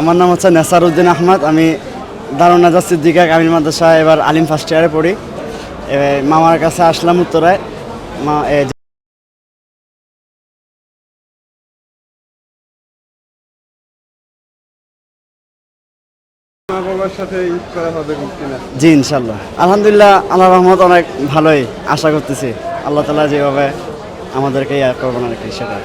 আমার নাম হচ্ছে নেসারউদ্দিন আহমদ। আমি দারুন নাজাত সিদ্দিকা কামিল মাদ্রাসায় এবার আলিম ফার্স্ট ইয়ারে পড়ি। মামার কাছে আসলাম উত্তরায়। জি ইনশাল্লাহ, আলহামদুলিল্লাহ, আল্লাহর রহমত অনেক ভালোই আশা করতেছি। আল্লাহ তাআলা যেভাবে আমাদেরকে ইয়া করবেন আর কি সেটা।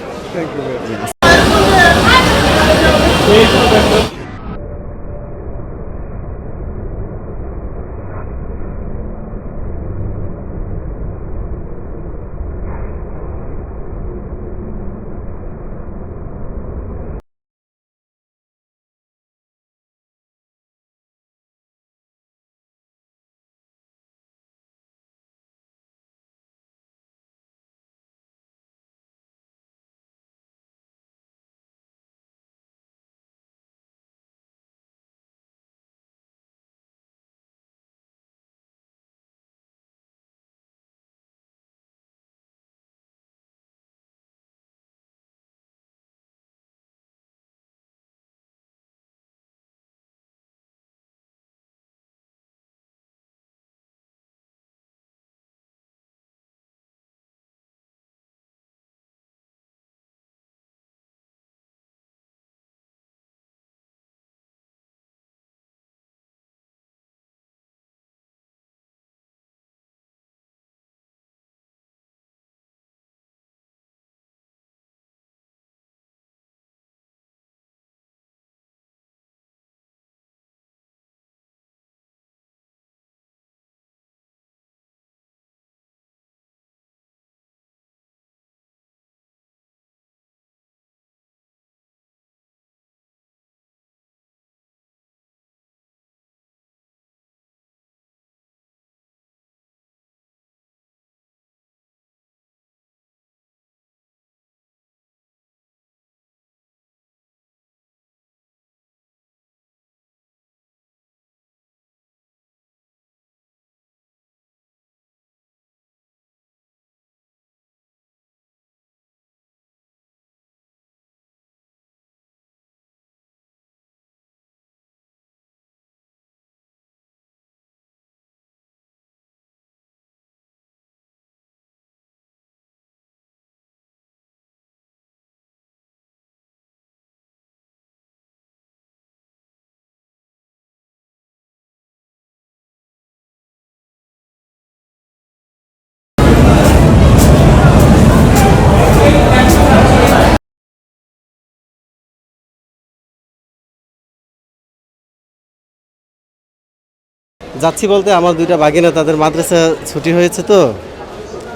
যাচ্ছি বলতে আমার দুইটা বাগিনা তাদের মাদ্রাসা ছুটি হয়েছে, তো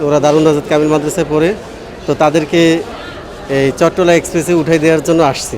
ওরা দারুন নাজাত কামিল মাদ্রাসায় পড়ে, তো তাদেরকে এই চট্টলা এক্সপ্রেসে উঠাই দেওয়ার জন্য আসছি।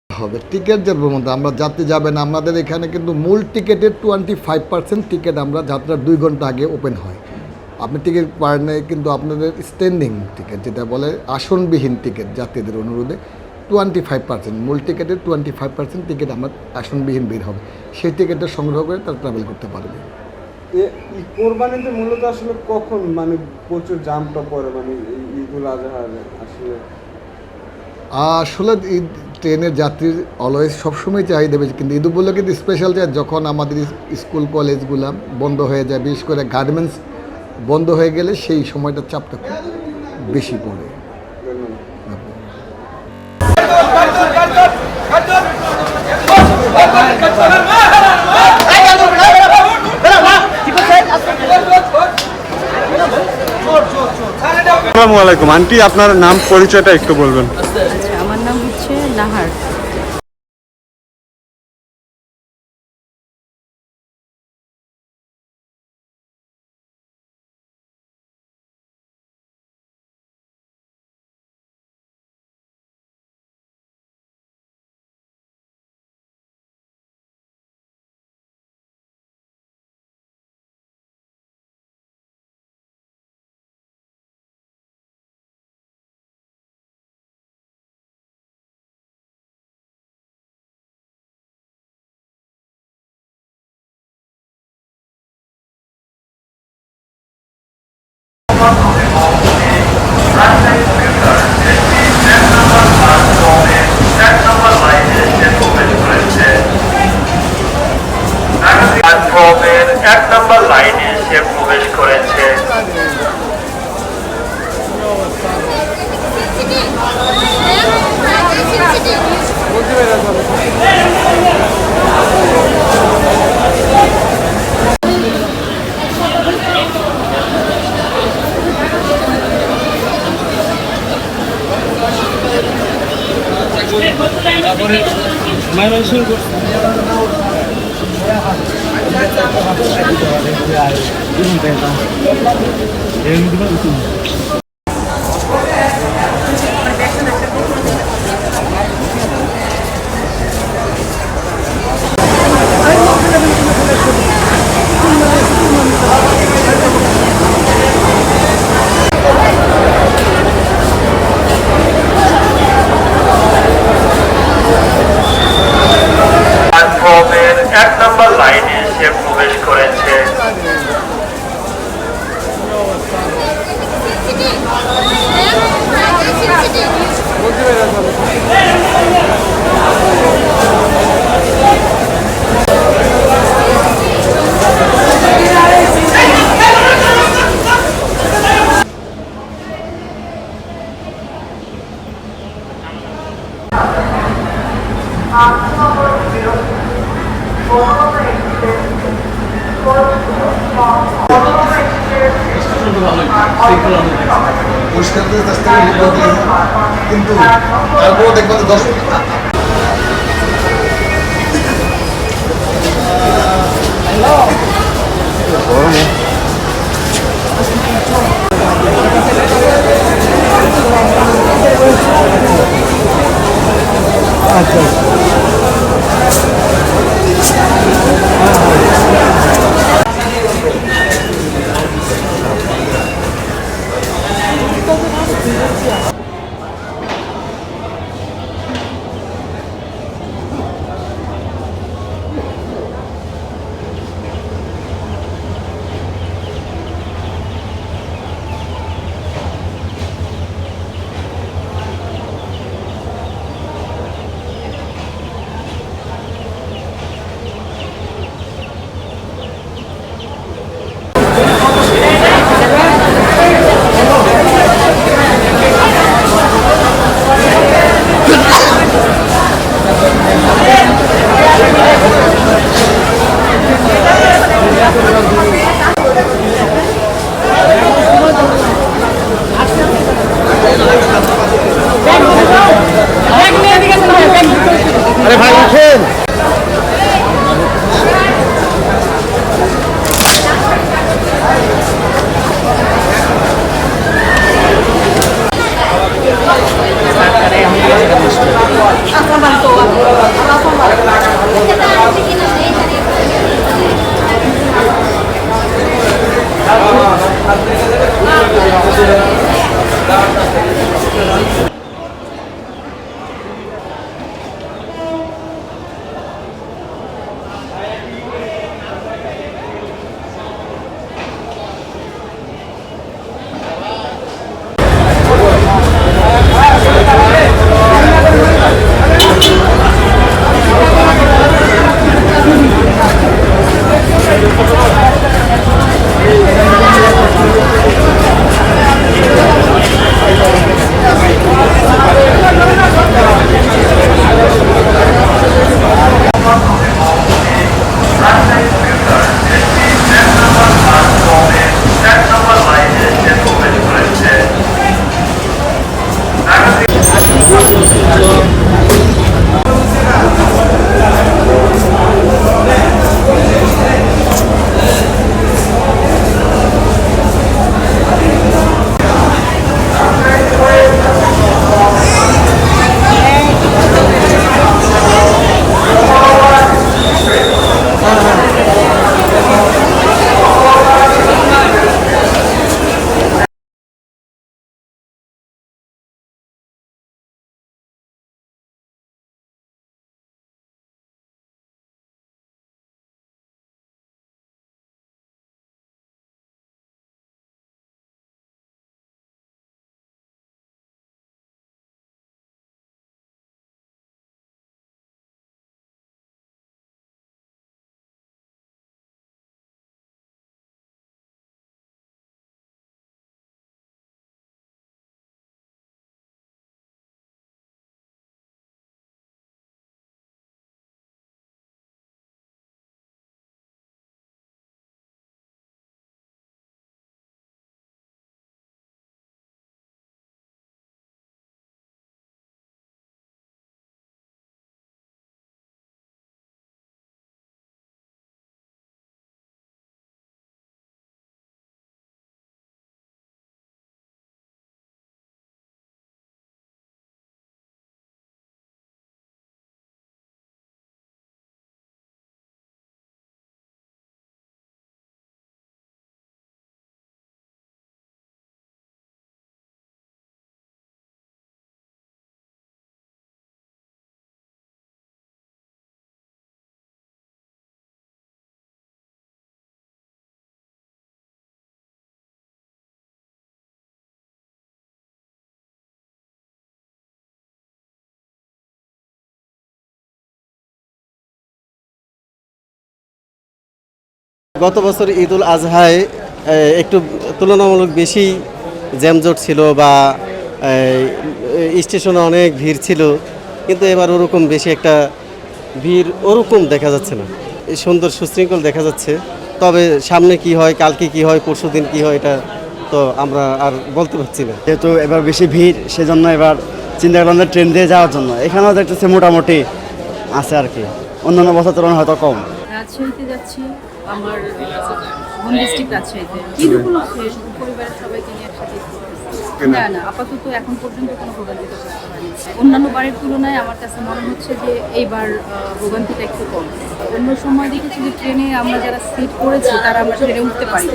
হবে টিকিট যাবো মধ্যে আমরা যাত্রী যাবেন আমাদের এখানে কিন্তু মূল টিকিটের 25% টিকিট আমরা যাত্রার 2 ঘন্টা আগে ওপেন হয়। আপনি টিকিট পারেন কিন্তু আপনাদের স্ট্যান্ডিং টিকিট যেটা বলে আসনবিহীন টিকিট যাত্রীদের অনুরোধে 25% মূল টিকিটের 25% টিকিট আমার আসনবিহীন বের হবে, সেই টিকিটটা সংগ্রহ করে তারা ট্রাভেল করতে পারবে। কোরবানিতে মূলত আসলে কখন মানে প্রচুর জামটা পড়ে মানে ঈদুল আজহার আসলে আসলে ট্রেনের যাত্রীর অলওয়েজ সবসময় চাহিদা বেশি, কিন্তু ঈদ উপলক্ষে কিন্তু স্পেশাল যায় যখন আমাদের স্কুল কলেজগুলো বন্ধ হয়ে যায়, বিশেষ করে গার্মেন্টস বন্ধ হয়ে গেলে সেই সময়টা চাপটা খুব বেশি পড়ে। আসসালামু আলাইকুম আন্টি, আপনার নাম পরিচয়টা একটু বলবেন। আচ্ছা, আমার নাম হচ্ছে নাহার। প্ল্যাটফর্মের 1 নম্বর লাইনে সে প্রবেশ করেছে। প্ল্যাটফর্মের 1 নম্বর লাইনে সে প্রবেশ করেছে। কিন্তু তারপরেও দেখবেন 10 গত বছর ঈদুল আজহায় একটু তুলনামূলক বেশি জ্যামজট ছিল বা স্টেশনে অনেক ভিড় ছিল, কিন্তু এবার ওরকম বেশি একটা ভিড় ওরকম দেখা যাচ্ছে না। এই সুন্দর সুশৃঙ্খল দেখা যাচ্ছে। তবে সামনে কি হয়, কালকে কি হয়, পরশুদিন কি হয়, এটা তো আমরা আর বলতে পারছি না। যেহেতু এবার বেশি ভিড়, সেজন্য এবার চিন্তা করলাম যে ট্রেন দিয়ে যাওয়ার জন্য। এখানেও দেখতেছি মোটামুটি আছে আর কি, অন্যান্য বছর তুলনায় হয়তো কম। রাজশাহীতে যাচ্ছি, আমার হোম ডিস্ট্রিক্ট রাজশাহীতে। ঈদ উপলক্ষে পরিবারের সবাইকে নিয়ে একসাথে ঈদ করতেছি। না না, আপাতত এখন পর্যন্ত কোনো ভোগান্তি করতে পারিনি। অন্যান্য বারের তুলনায় আমার কাছে মনে হচ্ছে যে এইবার ভোগান্তিটা একটু কম। অন্য সময় দেখেছি যে ট্রেনে আমরা যারা সিট করেছি তারা আমরা ট্রেনে উঠতে পারি,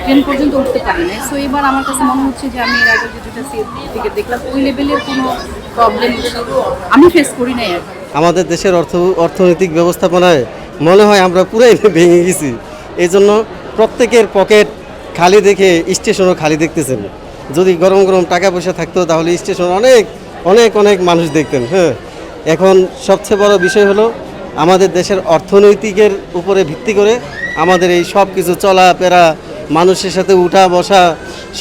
ট্রেন পর্যন্ত উঠতে পারি না। সো এবার আমার কাছে মনে হচ্ছে যে আমি এর আগে যে দুটো সিট টিকিট দেখলাম, ওই লেভেলের কোনো প্রবলেম আমি ফেস করি নাই আর। আমাদের দেশের অর্থনৈতিক ব্যবস্থাপনায় মনে হয় আমরা পুরাই ভেঙে গেছি। এই জন্য প্রত্যেকের পকেট খালি দেখে স্টেশনও খালি দেখতেছেন। যদি গরম গরম টাকা পয়সা থাকতো তাহলে স্টেশন অনেক অনেক অনেক মানুষ দেখতেন। হ্যাঁ, এখন সবচেয়ে বড় বিষয় হলো আমাদের দেশের অর্থনৈতিকের উপরে ভিত্তি করে আমাদের এই সব কিছু চলাফেরা, মানুষের সাথে উঠা বসা,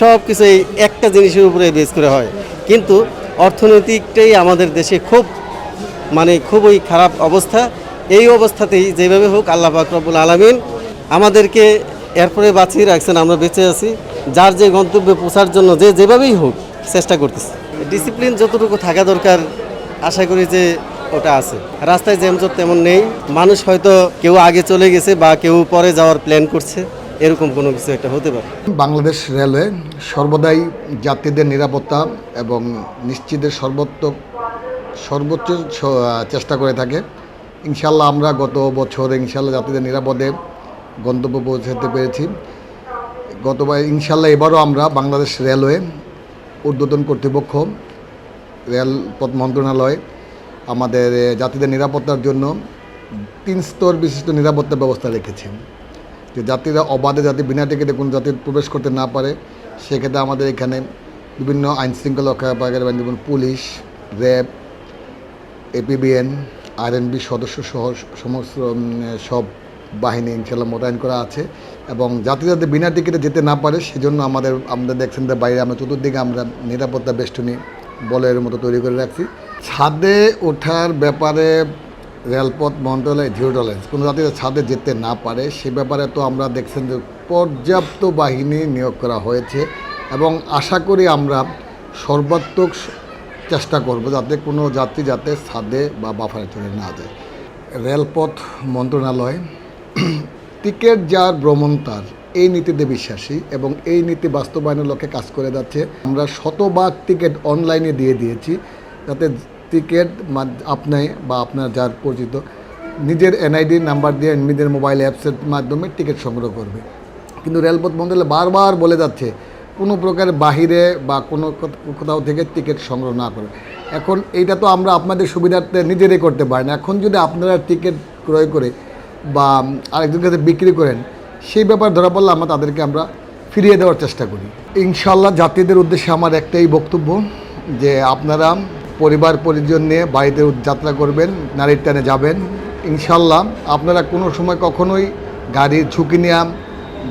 সব কিছু এই একটা জিনিসের উপরে বেস করে হয়। কিন্তু অর্থনৈতিকটাই আমাদের দেশে খুবই খারাপ অবস্থা। এই অবস্থাতেই যেভাবে হোক আল্লাহ পাক রব্বুল আলামিন আমাদেরকে এরপরে বাঁচিয়ে রাখছেন, আমরা বেঁচে আছি। যার যে গন্তব্যে পৌঁছার জন্য যেভাবেই হোক চেষ্টা করতেছি। ডিসিপ্লিন যতটুকু থাকা দরকার আশা করি যে ওটা আছে। রাস্তায় জ্যামজট তেমন নেই, মানুষ হয়তো কেউ আগে চলে গেছে বা কেউ পরে যাওয়ার প্ল্যান করছে, এরকম কোনো কিছু একটা হতে পারে। বাংলাদেশ রেলওয়ে সর্বদাই যাত্রীদের নিরাপত্তা এবং নিশ্চিতের সর্বোচ্চ চেষ্টা করে থাকে। ইনশাল্লাহ আমরা গত বছর ইনশাল্লাহ যাত্রীদের নিরাপদে গন্তব্য পৌঁছাতে পেরেছি। গতবার ইনশাল্লাহ এবারও আমরা বাংলাদেশ রেলওয়ে ঊর্ধ্বতন কর্তৃপক্ষ, রেলপথ মন্ত্রণালয় আমাদের যাত্রীদের নিরাপত্তার জন্য 3 স্তর বিশিষ্ট নিরাপত্তা ব্যবস্থা রেখেছে। যে যাত্রীরা অবাধে যাতে বিনা টিকিটে কোনো যাত্রী প্রবেশ করতে না পারে, সেক্ষেত্রে আমাদের এখানে বিভিন্ন আইনশৃঙ্খলা রক্ষাকারী বাহিনী যেমন পুলিশ, র্যাব, এপিবিএন, আরএনবি সদস্য সহ সমস্ত সব বাহিনী ইনশাল্লাহ মোতায়েন করা আছে। এবং যাত্রী যাতে বিনা টিকিটে যেতে না পারে সেজন্য আমাদের দেখছেন যে বাইরে আমরা চতুর্দিকে আমরা নিরাপত্তা বেষ্টনী বলের মতো তৈরি করে রাখছি। ছাদে ওঠার ব্যাপারে রেলপথ মন্ত্রণালয় জিরো টলারেন্স, কোনো যাত্রীরা ছাদে যেতে না পারে সে ব্যাপারে তো আমরা দেখছেন যে পর্যাপ্ত বাহিনী নিয়োগ করা হয়েছে এবং আশা করি আমরা সর্বাত্মক চেষ্টা করব যাতে কোনো যাত্রী যাতে ছাদে বা বাফারে চলে না যায়। রেলপথ মন্ত্রণালয় টিকিট যার ভ্রমণ তার এই নীতিতে বিশ্বাসী এবং এই নীতি বাস্তবায়নের লক্ষ্যে কাজ করে যাচ্ছে। আমরা শতভাগ টিকিট অনলাইনে দিয়ে দিয়েছি, যাতে টিকিট আপনি বা আপনার যার পরিচিত নিজের এনআইডি নাম্বার দিয়ে নিজের মোবাইল অ্যাপসের মাধ্যমে টিকিট সংগ্রহ করবে। কিন্তু রেলপথ মন্ত্রণালয় বারবার বলে যাচ্ছে কোনো প্রকার বাহিরে বা কোনো কোথাও থেকে টিকিট সংগ্রহ না করে। এখন এইটা তো আমরা আপনাদের সুবিধার্থে নিজেরাই করতে পারি না। এখন যদি আপনারা টিকিট ক্রয় করে বা আরেকজনের কাছে বিক্রি করেন, সেই ব্যাপার ধরা পড়লে তাদেরকে আমরা ফিরিয়ে দেওয়ার চেষ্টা করি। ইনশাল্লাহ যাত্রীদের উদ্দেশ্যে আমার একটাই বক্তব্য যে আপনারা পরিবার পরিজন নিয়ে বাড়িতে যাত্রা করবেন, নারীর টানে যাবেন। ইনশাল্লাহ আপনারা কোনো সময় কখনোই গাড়ির ঝুঁকি নিয়ে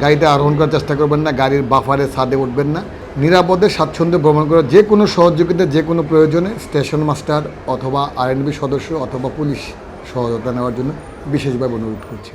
গাড়িতে আরোহণ করার চেষ্টা করবেন না, গাড়ির বাফারে ছাদে উঠবেন না। নিরাপদে স্বাচ্ছন্দ্যে ভ্রমণ করার যে কোনো সহযোগিতা যে কোনো প্রয়োজনে স্টেশন মাস্টার অথবা আরএনবি সদস্য অথবা পুলিশ সহায়তা নেওয়ার জন্য বিশেষভাবে অনুরোধ করছি।